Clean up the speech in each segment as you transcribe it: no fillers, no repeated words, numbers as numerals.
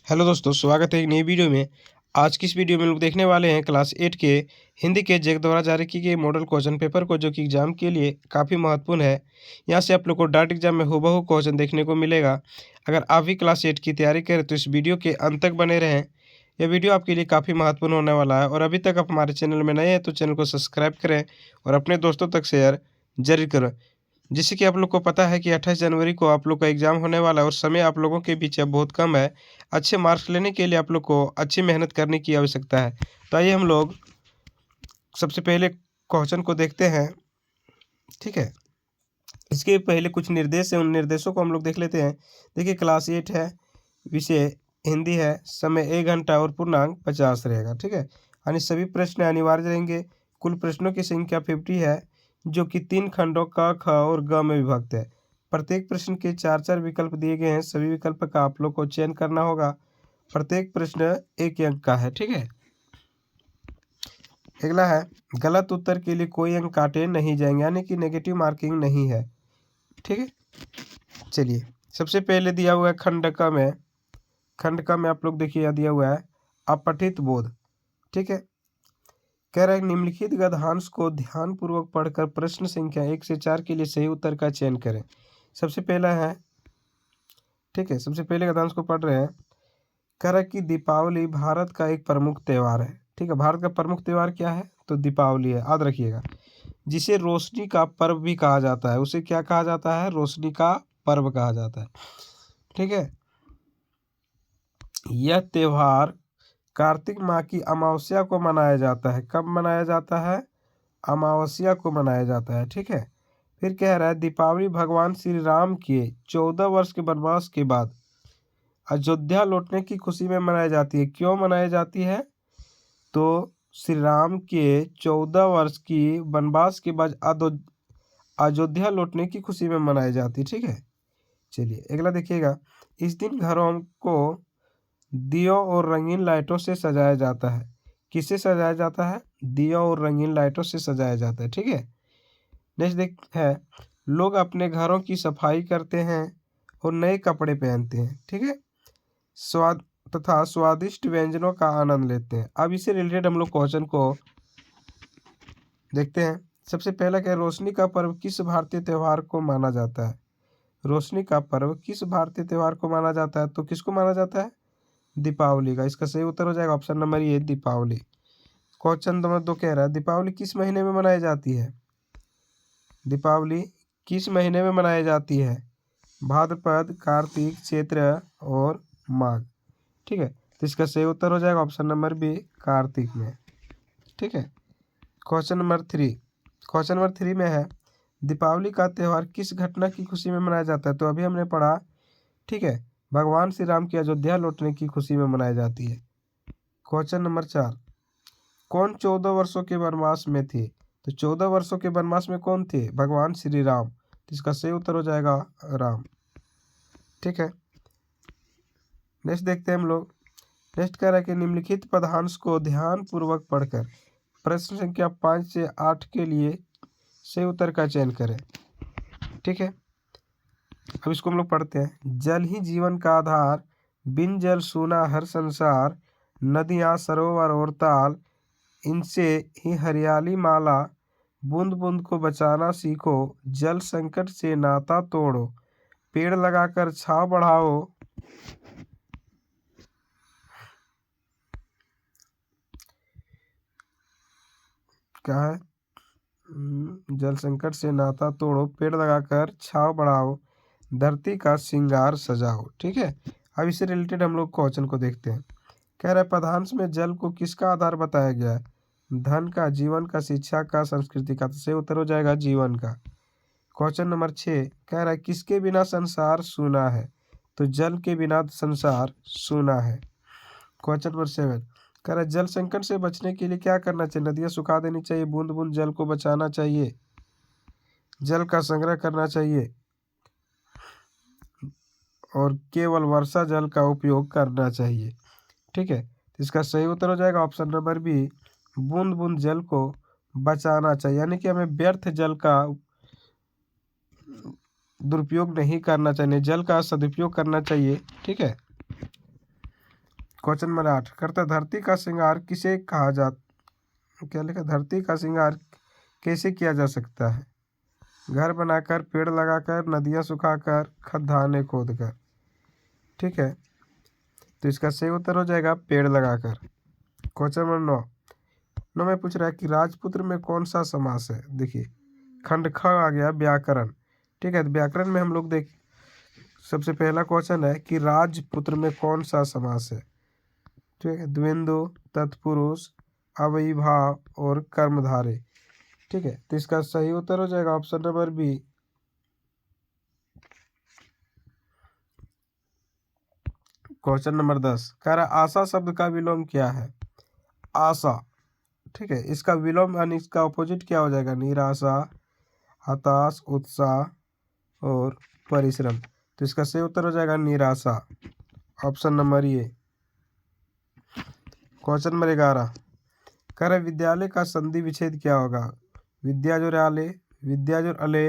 Hello दोस्तों, स्वागत है एक नई वीडियो में। आज की इस वीडियो में लोग देखने वाले हैं क्लास 8 के हिंदी के जैक द्वारा जारी की गई मॉडल क्वेश्चन पेपर को, जो कि एग्जाम के लिए काफ़ी महत्वपूर्ण है। यहाँ से आप लोग को डार्ट एग्जाम में हूबहू क्वेश्चन देखने को मिलेगा। अगर आप भी क्लास 8 की तैयारी करें तो इस वीडियो के अंत तक बने रहें। यह वीडियो आपके लिए काफ़ी महत्वपूर्ण होने वाला है। और अभी तक आप हमारे चैनल में नए हैं तो चैनल को सब्सक्राइब करें और अपने दोस्तों तक शेयर जरूर करें, जिससे कि आप लोग को पता है कि 28 जनवरी को आप लोग का एग्ज़ाम होने वाला है और समय आप लोगों के बीच अब बहुत कम है। अच्छे मार्क्स लेने के लिए आप लोग को अच्छी मेहनत करने की आवश्यकता है। तो आइए हम लोग सबसे पहले क्वेश्चन को देखते हैं। ठीक है, इसके पहले कुछ निर्देश हैं, उन निर्देशों को हम लोग देख लेते हैं। देखिए, क्लास 8 है, विषय हिंदी है, समय 1 घंटा और पूर्णांक 50 रहेगा। ठीक है, यानी सभी प्रश्न अनिवार्य रहेंगे। कुल प्रश्नों की संख्या 50 है, जो कि 3 खंडों क, ख और ग में विभक्त है। प्रत्येक प्रश्न के 4-4 विकल्प दिए गए हैं। सभी विकल्प का आप लोग को चयन करना होगा। प्रत्येक प्रश्न 1 अंक का है। ठीक है, अगला है, गलत उत्तर के लिए कोई अंक काटे नहीं जाएंगे, यानी कि नेगेटिव मार्किंग नहीं है। ठीक है, चलिए सबसे पहले दिया हुआ है खंड क में। खंड क में आप लोग देखिए, यहाँ दिया हुआ है अपठित बोध। ठीक है, कह रहा है निम्नलिखित गद्यांश को ध्यानपूर्वक पढ़कर प्रश्न संख्या 1 से 4 के लिए सही उत्तर का चयन करें। सबसे पहला है, ठीक है, सबसे पहले गद्यांश को पढ़ रहे हैं। कह रहा है कि दीपावली भारत का एक प्रमुख त्यौहार है। ठीक है, भारत का प्रमुख त्यौहार क्या है? तो दीपावली है, याद रखिएगा। जिसे रोशनी का पर्व भी कहा जाता है। उसे क्या कहा जाता है? रोशनी का पर्व कहा जाता है। ठीक है, यह त्यौहार कार्तिक माह की अमावस्या को मनाया जाता है। कब मनाया जाता है? अमावस्या को मनाया जाता है। ठीक है, फिर कह रहा है दीपावली भगवान श्री राम के 14 वर्ष के वनवास के बाद अयोध्या लौटने की खुशी में मनाई जाती है। क्यों मनाई जाती है? तो श्री राम के 14 वर्ष की वनवास के बाद अयोध्या लौटने की खुशी में मनाई जाती है। ठीक है, चलिए अगला देखिएगा। इस दिन घरों को दियों और रंगीन लाइटों से सजाया जाता है। किससे सजाया जाता है? दियों और रंगीन लाइटों से सजाया जाता है। ठीक है, नेक्स्ट देख है, लोग अपने घरों की सफाई करते हैं और नए कपड़े पहनते हैं। ठीक है, स्वाद तथा स्वादिष्ट व्यंजनों का आनंद लेते हैं। अब इससे रिलेटेड हम लोग क्वेश्चन को देखते हैं। सबसे पहला क्या है, रोशनी का पर्व किस भारतीय त्यौहार को माना जाता है? रोशनी का पर्व किस भारतीय त्यौहार को माना जाता है? तो किसको माना जाता है? दीपावली का। इसका सही उत्तर हो जाएगा option number A, Deepawali. Question number 2 कह रहा है दीपावली किस महीने में मनाई जाती है? दीपावली किस महीने में मनाई जाती है? भाद्रपद, कार्तिक, चैत्र और माघ। ठीक है, तो इसका सही उत्तर हो जाएगा ऑप्शन नंबर बी, कार्तिक में। ठीक है, क्वेश्चन नंबर 3। क्वेश्चन नंबर 3 में है दीपावली का त्यौहार किस घटना की खुशी में मनाया जाता है? तो अभी हमने पढ़ा, ठीक है, भगवान श्री राम की अयोध्या लौटने की खुशी में मनाई जाती है। क्वेश्चन नंबर 4, कौन 14 वर्षों के वनवास में थे? तो 14 वर्षों के वनवास में कौन थे? भगवान श्री राम। तो इसका सही उत्तर हो जाएगा राम। ठीक है, नेक्स्ट देखते हैं हम लोग। नेक्स्ट कह रहा है कि निम्नलिखित पदांश को ध्यान पूर्वक पढ़कर प्रश्न संख्या 5 से 8 के लिए सही उत्तर का चयन करें। ठीक है, अब इसको हम लोग पढ़ते हैं। जल ही जीवन का आधार, बिन जल सूना हर संसार, नदियाँ सरोवर और ताल, इनसे ही हरियाली माला, बूंद बूंद को बचाना सीखो, जल संकट से नाता तोड़ो, पेड़ लगाकर छांव बढ़ाओ, क्या है? जल संकट से नाता तोड़ो, पेड़ लगाकर छांव बढ़ाओ, धरती का श्रृंगार सजाओ। ठीक है, अब इससे रिलेटेड हम लोग क्वेश्चन को देखते हैं। कह रहा है पदांश में जल को किसका आधार बताया गया है? धन का, जीवन का, शिक्षा का, संस्कृति का। तो सही उत्तर हो जाएगा जीवन का। क्वेश्चन नंबर 6 कह रहा है किसके बिना संसार सूना है? तो जल के बिना संसार सूना है। क्वेश्चन नंबर 7 कह रहा है जल संकट से बचने के लिए क्या करना चाहिए? नदियाँ सुखा देनी चाहिए, बूंद बूंद जल को बचाना चाहिए, जल का संग्रह करना चाहिए और केवल वर्षा जल का उपयोग करना चाहिए। ठीक है, तो इसका सही उत्तर हो जाएगा ऑप्शन नंबर बी, बूंद बूंद जल को बचाना चाहिए, यानी कि हमें व्यर्थ जल का दुरुपयोग नहीं करना चाहिए, जल का सदुपयोग करना चाहिए। ठीक है, क्वेश्चन नंबर 8 करता धरती का श्रृंगार किसे कहा जा, क्या लिखा, धरती का श्रृंगार कैसे किया जा सकता है? घर बनाकर, पेड़ लगाकर, नदियाँ सुखाकर, खदानें खोदकर। ठीक है, तो इसका सही उत्तर हो जाएगा पेड़ लगाकर। क्वेश्चन नंबर 9 में पूछ रहा है कि राजपुत्र में कौन सा समास है? देखिए खंड ख आ गया व्याकरण। ठीक है, तो व्याकरण में हम लोग देख, सबसे पहला क्वेश्चन है कि राजपुत्र में कौन सा समास है? ठीक है, द्वंद्व, तत्पुरुष, अव्ययीभाव और कर्मधारय। ठीक है, तो इसका सही उत्तर हो जाएगा option number B. Question number 10 कह रहा है आशा शब्द का विलोम क्या है? आशा। ठीक है, इसका विलोम यानी इसका ऑपोजिट क्या हो जाएगा? निराशा, हताश, उत्साह और परिश्रम। तो इसका सही उत्तर हो जाएगा निराशा, ऑप्शन नंबर ये। क्वेश्चन नंबर 11 कह रहे विद्यालय का संधि विच्छेद क्या होगा? विद्या जोर आले, विद्या जोर अले,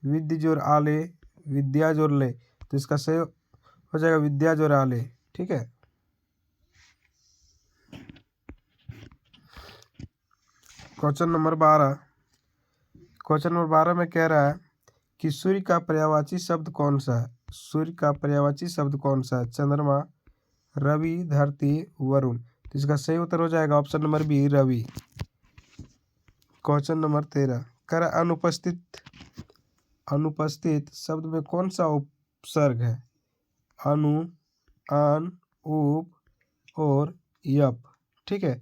विद्य जोर आले, विद्या जोर ले। तो इसका सही हो जाएगा विद्या जोर आले। ठीक है, क्वेश्चन नंबर 12 में कह रहा है कि सूर्य का पर्यायवाची शब्द कौन सा है? सूर्य का पर्यायवाची शब्द कौन सा है? चंद्रमा, रवि, धरती, वरुण। तो इसका सही उत्तर हो जाएगा option number B, Ravi. Question number 13 कह रहा अनुपस्थित शब्द में कौन सा उपसर्ग है? अनु, अन, उप और यप। ठीक है,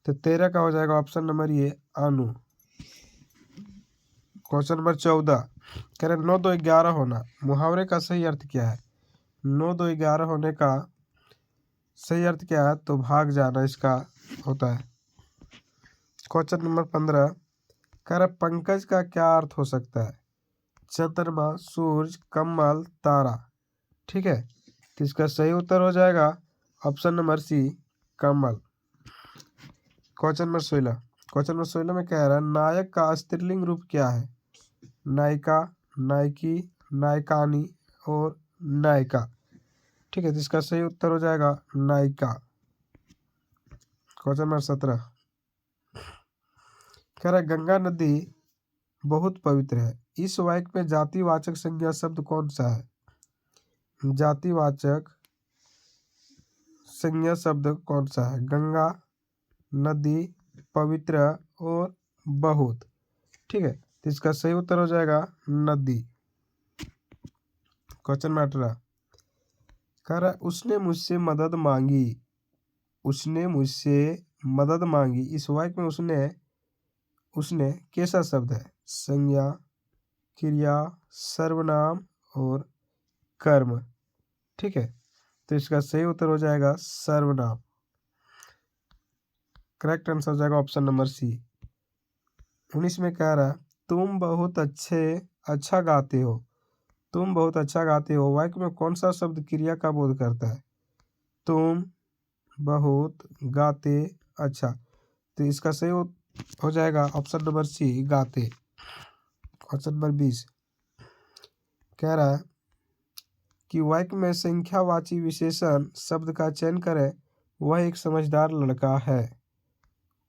तो 13 का हो जाएगा ऑप्शन नंबर ये, अनु। क्वेश्चन नंबर 14 कह रहे 9 2 11 होना मुहावरे का सही अर्थ क्या है? 9 2 11 होने का सही अर्थ क्या है? तो भाग जाना इसका होता है। क्वेश्चन नंबर 15 कह रहा पंकज का क्या अर्थ हो सकता है? चंद्रमा, सूरज, कमल, तारा। ठीक है, तो इसका सही उत्तर हो जाएगा ऑप्शन नंबर सी, कमल। क्वेश्चन नंबर 16 में कह रहा है नायक का स्त्रीलिंग रूप क्या है? नायिका, नायकी, नायकानी और नायिका। ठीक है, तो इसका सही उत्तर हो जाएगा नायिका। क्वेश्चन नंबर 17 कह रहा है गंगा नदी बहुत पवित्र है, इस वाक्य में जातिवाचक संज्ञा शब्द कौन सा है? जातिवाचक संज्ञा शब्द कौन सा है? गंगा, नदी, पवित्र और बहुत। ठीक है, तो इसका सही उत्तर हो जाएगा नदी। क्वेश्चन नंबर 18 कह रहा है उसने मुझसे मदद मांगी, उसने मुझसे मदद मांगी। इस वाक्य में उसने कैसा शब्द है? संज्ञा, क्रिया, सर्वनाम और कर्म। ठीक है, तो इसका सही उत्तर हो जाएगा सर्वनाम। करेक्ट आंसर हो जाएगा ऑप्शन नंबर सी। 19 में कह रहा है तुम बहुत अच्छा गाते हो, तुम बहुत अच्छा गाते हो वाक्य में कौन सा शब्द क्रिया का बोध करता है? तुम बहुत गाते अच्छा। तो इसका सही हो जाएगा ऑप्शन नंबर सी, गाते। क्वेश्चन नंबर 20 कह रहा है कि वाक्य में संख्यावाची विशेषण शब्द का चयन करें। वह एक समझदार लड़का है,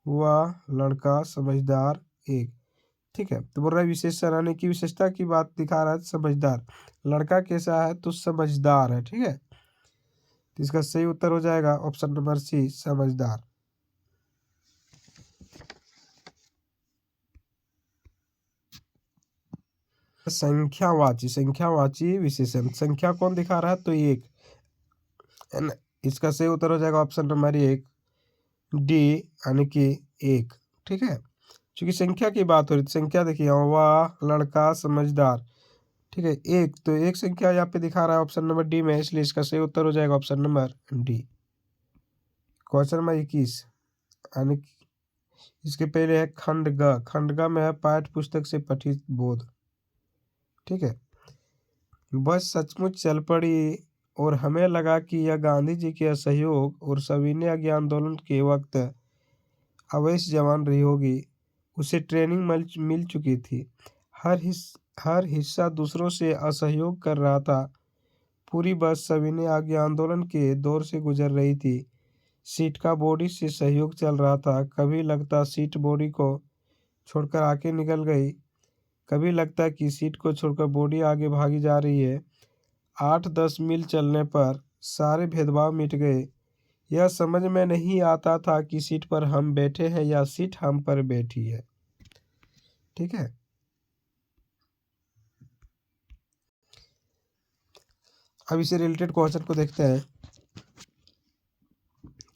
वह लड़का समझदार एक। ठीक है, तो बोल रहा है विशेषण यानी कि विशेषता की बात दिखा रहा है, समझदार। लड़का कैसा है? तो समझदार है। ठीक है, तो इसका सही उत्तर हो जाएगा ऑप्शन नंबर सी, समझदार। संख्यावाची विशेषण संख्या कौन दिखा रहा है? तो एक है ना। इसका सही उत्तर हो जाएगा ऑप्शन नंबर एक, डी यानी कि एक। ठीक है, क्योंकि संख्या की बात हो रही, संख्या देखिए वाह लड़का समझदार। ठीक है, एक तो एक संख्या यहाँ पे दिखा रहा है ऑप्शन नंबर डी में, इसलिए इसका सही उत्तर हो जाएगा option number D. Question number 21 यानी इसके पहले है खंड ग में है पाठ्य पुस्तक से पठित बोध। ठीक है, बस सचमुच चल पड़ी और हमें लगा कि यह गांधी जी के असहयोग और सविनय आंदोलन के वक्त अवश्य जवान रही होगी। उसे ट्रेनिंग मिल चुकी थी, हर हिस्सा दूसरों से असहयोग कर रहा था। पूरी बस सविनय आंदोलन के दौर से गुजर रही थी। सीट का बॉडी से सहयोग चल रहा था, कभी लगता सीट बॉडी को छोड़कर आगे निकल गई, कभी लगता कि सीट को छोड़कर बॉडी आगे भागी जा रही है। 8-10 मील चलने पर सारे भेदभाव मिट गए। यह समझ में नहीं आता था कि सीट पर हम बैठे हैं या सीट हम पर बैठी है। ठीक है। अब इसे रिलेटेड क्वेश्चन को देखते हैं।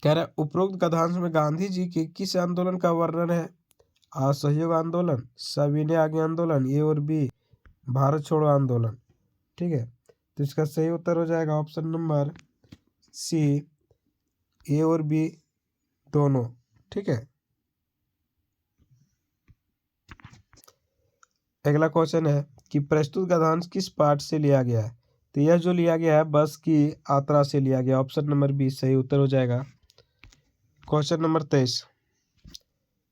कह रहा है उपरोक्त कथांश में गांधी जी के किस आंदोलन का वर्णन है? असहयोग आंदोलन, सविनय आज्ञा आंदोलन, ए और बी भारत छोड़ो आंदोलन। ठीक है, तो इसका सही उत्तर हो जाएगा ऑप्शन नंबर सी, ए और बी दोनों। ठीक है। अगला क्वेश्चन है कि प्रस्तुत कथांश किस पाठ से लिया गया है? तो यह जो लिया गया है बस की यात्रा से लिया गया। ऑप्शन नंबर बी सही उत्तर हो जाएगा। क्वेश्चन नंबर 23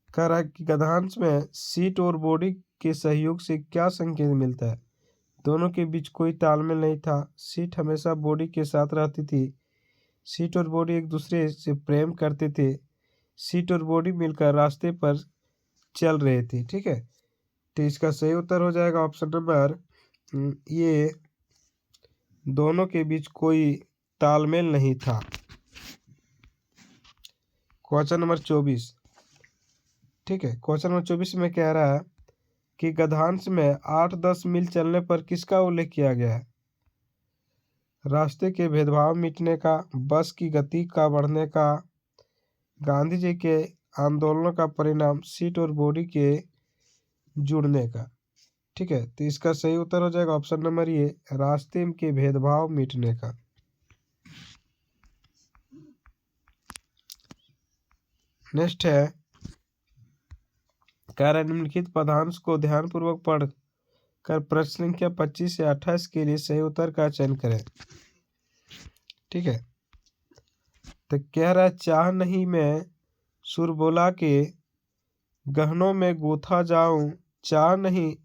कह रहा है कि कथांश में सीट और बॉडी के सहयोग से क्या संकेत मिलता है? दोनों के बीच कोई तालमेल नहीं था, सीट हमेशा बॉडी के साथ रहती थी, सीट और बॉडी एक दूसरे से प्रेम करते थे, सीट और बॉडी मिलकर रास्ते पर चल रहे थे। ठीक है, तो इसका सही उत्तर हो जाएगा ऑप्शन नंबर ये, दोनों के बीच कोई तालमेल नहीं था। Question number 24। ठीक है, क्वेश्चन नंबर 24 में कह रहा है कि गद्यांश में 8-10 मील चलने पर किसका उल्लेख किया गया है? रास्ते के भेदभाव मिटने का, बस की गति का बढ़ने का, गांधी जी के आंदोलनों का परिणाम, सीट और बॉडी के जुड़ने का। ठीक है, तो इसका सही उत्तर हो जाएगा ऑप्शन नंबर ये, रास्ते के भेदभाव मिटने का। नेक्स्ट है, कह रहा है निम्नलिखित पदांश को ध्यानपूर्वक पढ़ कर प्रश्न संख्या 25 से 28 के लिए सही उत्तर का चयन करें। ठीक है, तो कह रहा है चाह नहीं मैं सुरबोला के गहनों में गूथा जाऊं, चाह नहीं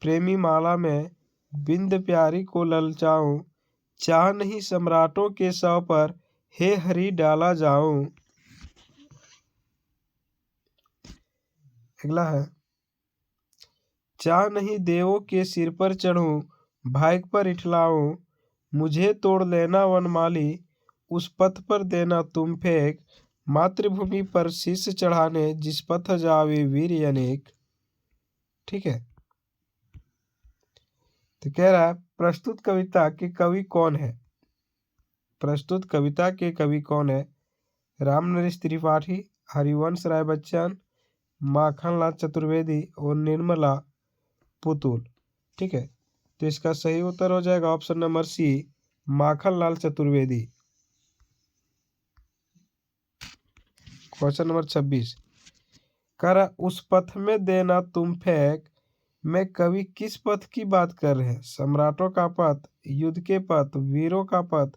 प्रेमी माला में बिंद प्यारी को ललचाऊं, चाह नहीं सम्राटों के शव पर हे हरि डाला जाऊं। अगला है, चाह नहीं देवों के सिर पर चढ़ूं, भाइक पर इठलाऊं, मुझे तोड़ लेना वनमाली, उस पथ पर देना तुम फेंक, मातृभूमि पर शीश चढ़ाने जिस पथ जावे वीर अनेक। ठीक है, तो कह रहा है प्रस्तुत कविता के कवि कौन है? प्रस्तुत कविता के कवि कौन है? रामनरेश त्रिपाठी, हरिवंश राय बच्चन, माखनलाल चतुर्वेदी और निर्मला पुतुल। ठीक है, तो इसका सही उत्तर हो जाएगा option number C, Makhanlal Chaturvedi. Question number 26 कर उस पथ में देना तुम फेंक में कवि किस पथ की बात कर रहे हैं? सम्राटों का पथ, युद्ध के पथ, वीरों का पथ,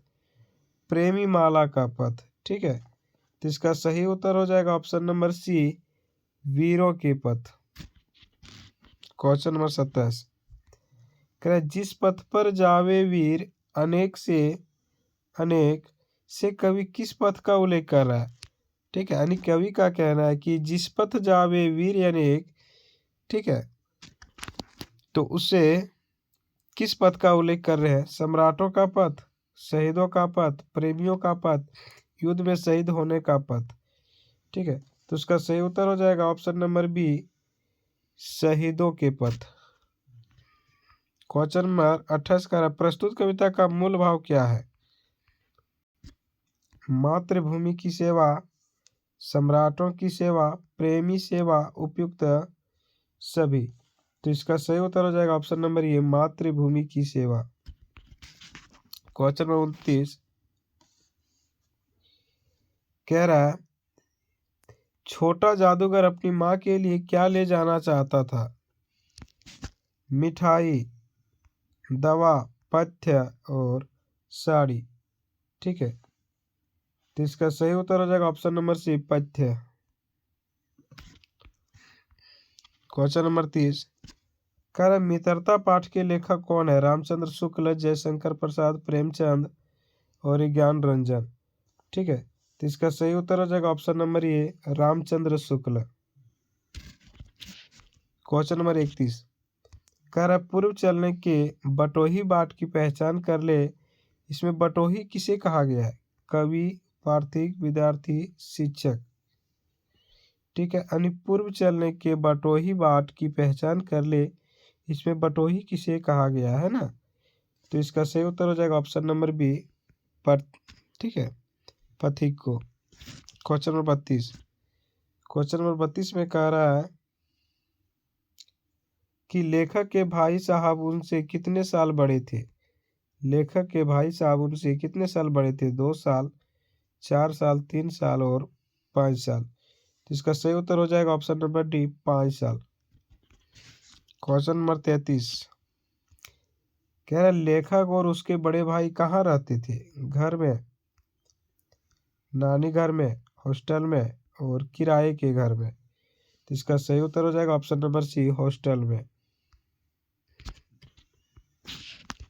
प्रेमी माला का पथ। ठीक है, तो इसका सही उत्तर हो जाएगा ऑप्शन नंबर सी, वीरों के पथ। क्वेश्चन नंबर 27 कह जिस पथ पर जावे वीर अनेक से कवि किस पथ का उल्लेख कर रहा है? ठीक है, यानी कवि का कहना है कि जिस पथ जावे वीर अनेक, ठीक है, तो उससे किस पथ का उल्लेख कर रहे हैं? सम्राटों का पथ, शहीदों का पथ, प्रेमियों का पथ, युद्ध में शहीद होने का पथ। ठीक है, तो उसका सही उत्तर हो जाएगा ऑप्शन नंबर बी, शहीदों के पथ। क्वेश्चन नंबर 28 का प्रस्तुत कविता का मूल भाव क्या है? मातृभूमि की सेवा, सम्राटों की सेवा, प्रेमी सेवा, उपयुक्त सभी। तो इसका सही उत्तर हो जाएगा ऑप्शन नंबर ये, मातृभूमि की सेवा। क्वेश्चन नंबर 29 कह रहा है छोटा जादूगर अपनी माँ के लिए क्या ले जाना चाहता था? मिठाई, दवा, पथ्य और साड़ी। ठीक है, तो इसका सही उत्तर हो जाएगा ऑप्शन नंबर सी, पथ्य। क्वेश्चन नंबर 30 कह रहा मित्रता पाठ के लेखक कौन है? रामचंद्र शुक्ल, जयशंकर प्रसाद, प्रेमचंद और ज्ञान रंजन। ठीक है, तो इसका सही उत्तर हो जाएगा ऑप्शन नंबर ए रामचंद्र शुक्ल। क्वेश्चन नंबर 31 कह रहा है पूर्व चलने के बटोही बाट की पहचान कर ले। इसमें बटोही किसे कहा गया है? कवि, पार्थिक, विद्यार्थी, शिक्षक। ठीक है, यानी पूर्व चलने के बटोही बाट की पहचान कर ले। इसमें बटोही किसे कहा गया है ना, तो इसका सही उत्तर हो जाएगा ऑप्शन नंबर बी पर। ठीक है, पथिक को। क्वेश्चन नंबर 32 में कह रहा है कि लेखक के भाई साहब उनसे कितने साल बड़े थे? लेखक के भाई साहब उनसे कितने साल बड़े थे? 2 साल, 4 साल, 3 साल और 5 साल। तो इसका सही उत्तर हो जाएगा ऑप्शन नंबर डी 5 साल। क्वेश्चन नंबर 33 कह रहा है लेखक और उसके बड़े भाई कहाँ रहते थे? घर में, नानी घर में, हॉस्टल में और किराए के घर में। तो इसका सही उत्तर हो जाएगा ऑप्शन नंबर सी हॉस्टल में।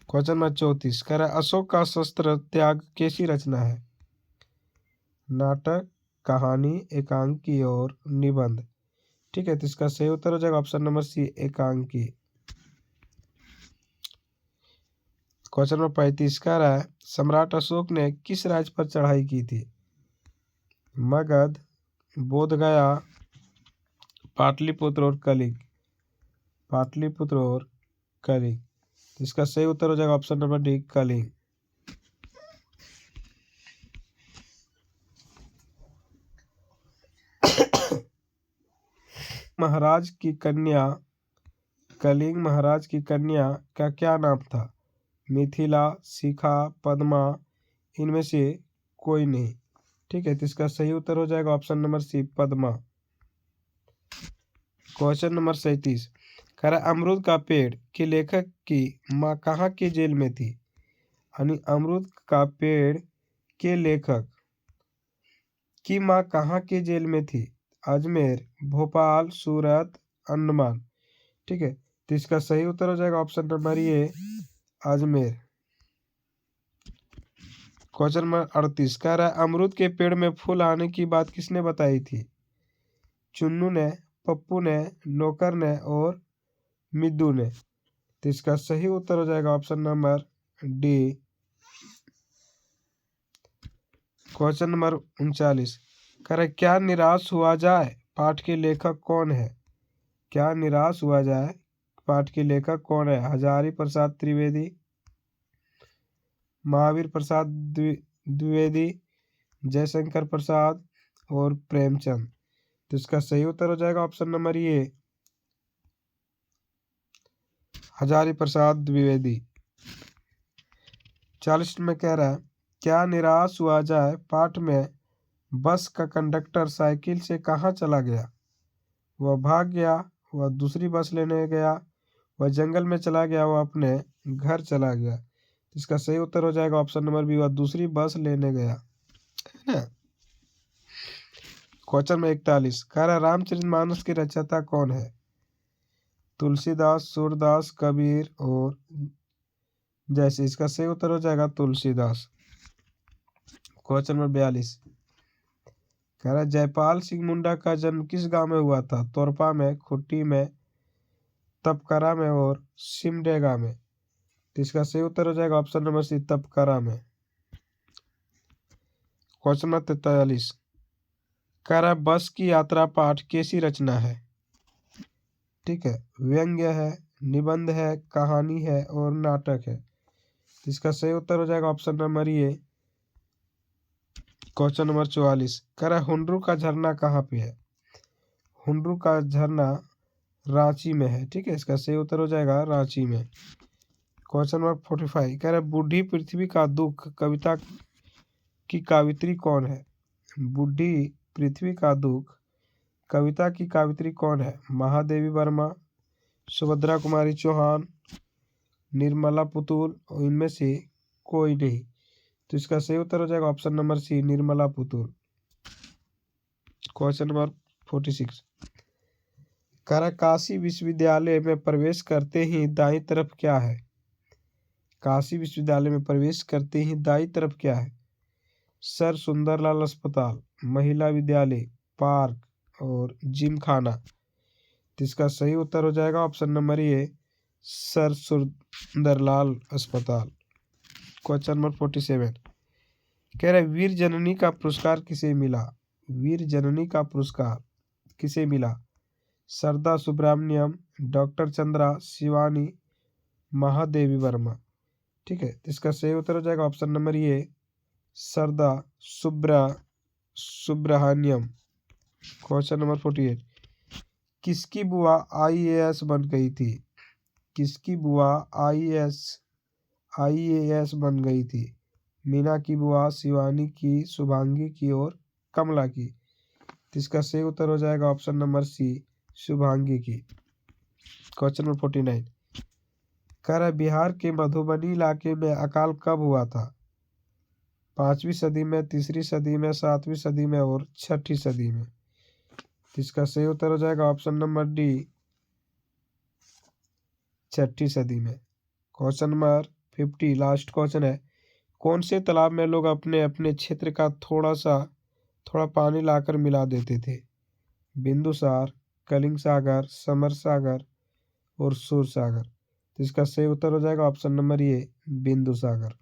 क्वेश्चन नंबर 34 कह रहा है अशोक का शस्त्र त्याग कैसी रचना है? नाटक, कहानी, एकांकी और निबंध। ठीक है, तो इसका सही उत्तर हो जाएगा ऑप्शन नंबर सी एकांकी। क्वेश्चन नंबर 35 कह रहा है सम्राट अशोक ने किस राज्य पर चढ़ाई की थी? मगध, बोधगया, पाटलिपुत्र और कलिंग। पाटलिपुत्र और कलिंग। तो इसका सही उत्तर हो जाएगा ऑप्शन नंबर डी कलिंग। महाराज की कन्या कलिंग महाराज की कन्या का क्या नाम था? मिथिला, शिखा, पद्मा, इनमें से कोई नहीं। ठीक है, तो इसका सही उत्तर हो जाएगा option number C Padma. Question number 37 कह रहा अमरूद का पेड़ के लेखक की माँ कहाँ की जेल में थी? यानी अमरूद का पेड़ के लेखक की माँ कहाँ की जेल में थी? अजमेर, भोपाल, सूरत, अंडमान। ठीक है, तो इसका सही उत्तर हो जाएगा ऑप्शन नंबर ए अजमेर। क्वेश्चन नंबर 38 कह रहा है अमरूद के पेड़ में फूल आने की बात किसने बताई थी? चुन्नू ने, पप्पू ने, नौकर ने और मिद्दू ने। तो इसका सही उत्तर हो जाएगा option number D. Question number 39 कह रहा है क्या निराश हुआ जाए पाठ के लेखक कौन है? क्या निराश हुआ जाए पाठ के लेखक कौन है? हजारी प्रसाद त्रिवेदी, महावीर प्रसाद द्विवेदी, जयशंकर प्रसाद और प्रेमचंद। तो इसका सही उत्तर हो जाएगा ऑप्शन नंबर ए हजारी प्रसाद द्विवेदी। 40 में कह रहा है क्या निराश हुआ जाए पाठ में बस का कंडक्टर साइकिल से कहाँ चला गया? वह भाग गया, वह दूसरी बस लेने गया, वह जंगल में चला गया, वह अपने घर चला गया। इसका सही उत्तर हो जाएगा ऑप्शन नंबर बी वह दूसरी बस लेने गया, है ना। क्वेश्चन में 41 कह रहा रामचरितमानस के रचयिता कौन है? तुलसीदास, सूरदास, कबीर और जैसे। इसका सही उत्तर हो जाएगा तुलसीदास। क्वेश्चन नंबर 42 कह रहा जयपाल सिंह मुंडा का जन्म किस गांव में हुआ था? तोरपा में, खुट्टी में, तपकरा में और सिमडेगा में। तो इसका सही उत्तर हो जाएगा ऑप्शन नंबर सी तपकरा में। क्वेश्चन नंबर 43 कह रहा बस की यात्रा पाठ कैसी रचना है? ठीक है, व्यंग्य है, निबंध है, कहानी है और नाटक है। तो इसका सही उत्तर हो जाएगा ऑप्शन नंबर ए। क्वेश्चन नंबर 44 कह रहा हुंडरू का झरना कहाँ पे है? हुंडरू का झरना रांची में है। ठीक है, इसका सही उत्तर हो जाएगा रांची में। क्वेश्चन नंबर 45 कह रहा बूढ़ी पृथ्वी का दुख कविता की कावित्री कौन है? बूढ़ी पृथ्वी का दुख कविता की कावित्री कौन है? महादेवी वर्मा, सुभद्रा कुमारी चौहान, निर्मला पुतुल और इनमें से कोई नहीं। तो इसका सही उत्तर हो जाएगा option number C Nirmala Putul. Question number 46 कह रहा काशी विश्वविद्यालय में प्रवेश करते ही दाईं तरफ क्या है? काशी विश्वविद्यालय में प्रवेश करते ही दाईं तरफ क्या है? सर सुंदरलाल अस्पताल, महिला विद्यालय, पार्क और जिम खाना। तो इसका सही उत्तर हो जाएगा option number A, sir Sunderlal अस्पताल। क्वेश्चन नंबर 47 कह रहे वीर जननी का पुरस्कार किसे मिला? वीर जननी का पुरस्कार किसे मिला? सरदा सुब्रमण्यम, डॉक्टर चंद्रा, शिवानी, महादेवी वर्मा। ठीक है, तो इसका सही उत्तर हो जाएगा option number A, Sarada Subramaniam. Question number 48 किसकी बुआ आईएएस बन गई थी? किसकी बुआ आईएएस बन गई थी? मीना की बुआ, शिवानी की, शुभांगी की और कमला की। तो इसका सही उत्तर हो जाएगा ऑप्शन नंबर सी, शुभांगी की। क्वेश्चन नंबर 49 कह रहा है बिहार के मधुबनी इलाके में अकाल कब हुआ था? 5वीं सदी में, 3री सदी में, 7वीं सदी में और 6ठी सदी में। तो इसका सही उत्तर हो जाएगा ऑप्शन नंबर डी, 6ठी सदी में। क्वेश्चन नंबर 50 लास्ट क्वेश्चन है कौन से तालाब में लोग अपने अपने क्षेत्र का थोड़ा पानी लाकर मिला देते थे? बिंदुसार, कलिंग सागर, समर सागर और सूर सागर। तो इसका सही उत्तर हो जाएगा ऑप्शन नंबर ए, बिंदुसागर।